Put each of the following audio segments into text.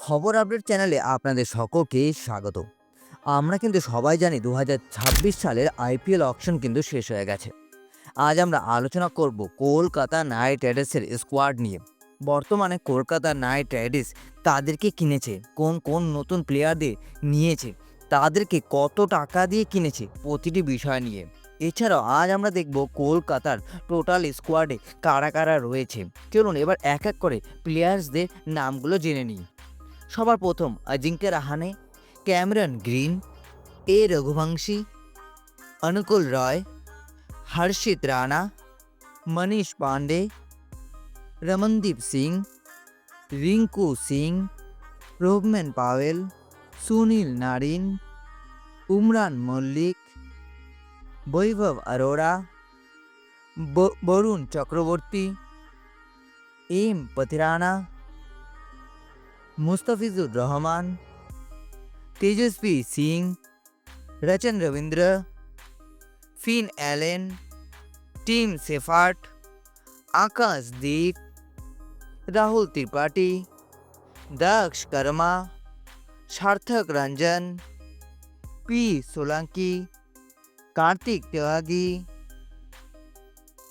খবর আপডেট চ্যানেলে আপনাদের সকলকে স্বাগত। আমরা কিন্তু সবাই জানি 2026 সালের আইপিএল অকশন কিন্তু শেষ হয়ে গেছে। আজ আমরা আলোচনা করব কলকাতা নাইট রাইডার্সের স্কোয়াড নিয়ে। বর্তমানে কলকাতা নাইট রাইডার্স তাদেরকে কিনেছে, কোন কোন নতুন প্লেয়ারদের নিয়েছে, তাদেরকে কত টাকা দিয়ে কিনেছে, প্রতিটি বিষয় নিয়ে। এছাড়াও আজ আমরা দেখব কলকাতার টোটাল স্কোয়াডে কারা কারা রয়েছে। চলুন এবার এক এক করে প্লেয়ার্সদের নামগুলো জেনে নিই। সবার প্রথম Ajinkya Rahane, Cameron Green, A Raghuvanshi, Anukul Roy, Harshit Rana, Manish Pandey, Ramandeep Singh, Rinku Singh, Rovman Powell, Sunil Narine, Umran Malik, Vaibhav Arora, Varun Chakravarthy, M Pathirana, Mustafizur Rahman, Tejasvi Singh, Rachin Ravindra, Finn Allen, Tim Seifert, Akashdeep, Rahul Tripathi, Daksh কর্মা, সার্থক রঞ্জন, পি সোলাঙ্কি, কার্তিক তেওয়াগি।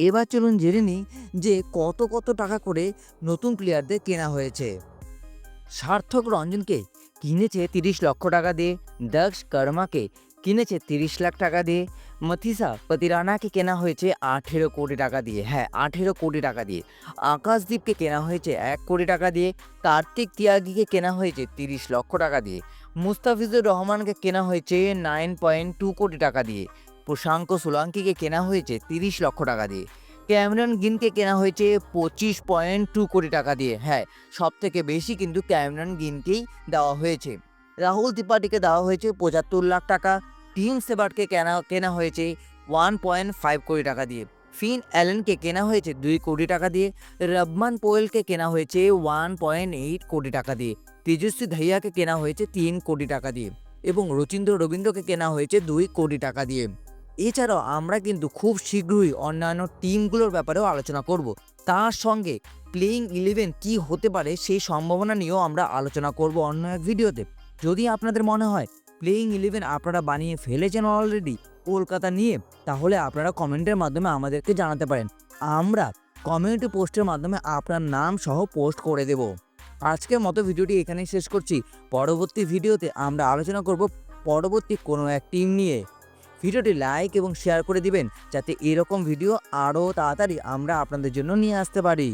এবার চলুন জেনে নিই যে কত কত টাকা করে নতুন প্লেয়ারদের কেনা হয়েছে। সার্থক রঞ্জনকে কিনেছে 30 লক্ষ টাকা দিয়ে, দক্ষ কর্মাকে কিনেছে 30 লাখ টাকা দিয়ে, মথিসা পতিরানাকে কেনা হয়েছে 18 কোটি টাকা দিয়ে, হ্যাঁ 18 কোটি টাকা দিয়ে, আকাশদীপকে কেনা হয়েছে 1 কোটি টাকা দিয়ে, কার্তিক তিয়াগিকে কেনা হয়েছে 30 লক্ষ টাকা দিয়ে, মুস্তাফিজুর রহমানকে কেনা হয়েছে 9.2 কোটি টাকা দিয়ে, প্রশান্ত সোলাঙ্কিকে কেনা হয়েছে 30 লক্ষ টাকা দিয়ে, ক্যামেরন গ্রিনকে কেনা হয়েছে 25.2 কোটি টাকা দিয়ে, হ্যাঁ সব থেকে বেশি কিন্তু ক্যামেরন গ্রিনকেই দেওয়া হয়েছে। রাহুল ত্রিপাঠীকে দেওয়া হয়েছে 75 লাখ টাকা, টিম সেবার্টকে কেনা হয়েছে 1.5 কোটি টাকা দিয়ে, ফিন অ্যালেনকে কেনা হয়েছে 2 কোটি টাকা দিয়ে, রবমান পোয়েলকে কেনা হয়েছে 1.8 কোটি টাকা দিয়ে, তেজস্বী ধাইয়াকে কেনা হয়েছে 3 কোটি টাকা দিয়ে এবং রচিন্দ্র রবীন্দ্রকে কেনা হয়েছে 2 কোটি টাকা দিয়ে। এছাড়াও আমরা কিন্তু খুব শীঘ্রই অন্যান্য টিমগুলোর ব্যাপারেও আলোচনা করব। তার সঙ্গে প্লেইং 11 কি হতে পারে সেই সম্ভাবনা নিয়েও আমরা আলোচনা করব অন্য এক ভিডিওতে। যদি আপনাদের মনে হয় প্লেইং 11 আপনারা বানিয়ে ফেলেছেন অলরেডি কলকাতা নিয়ে, তাহলে আপনারা কমেন্টের মাধ্যমে আমাদেরকে জানাতে পারেন। আমরা কমিউনিটি পোস্টের মাধ্যমে আপনার নাম সহ পোস্ট করে দেব। আজকের মতো ভিডিওটি এখানেই শেষ করছি। পরবর্তী ভিডিওতে আমরা আলোচনা করব পরবর্তী কোনো এক টিম নিয়ে। ভিডিওটি লাইক এবং শেয়ার করে দিবেন যাতে এরকম ভিডিও আরও তাড়াতাড়ি আমরা আপনাদের জন্য নিয়ে আসতে পারি।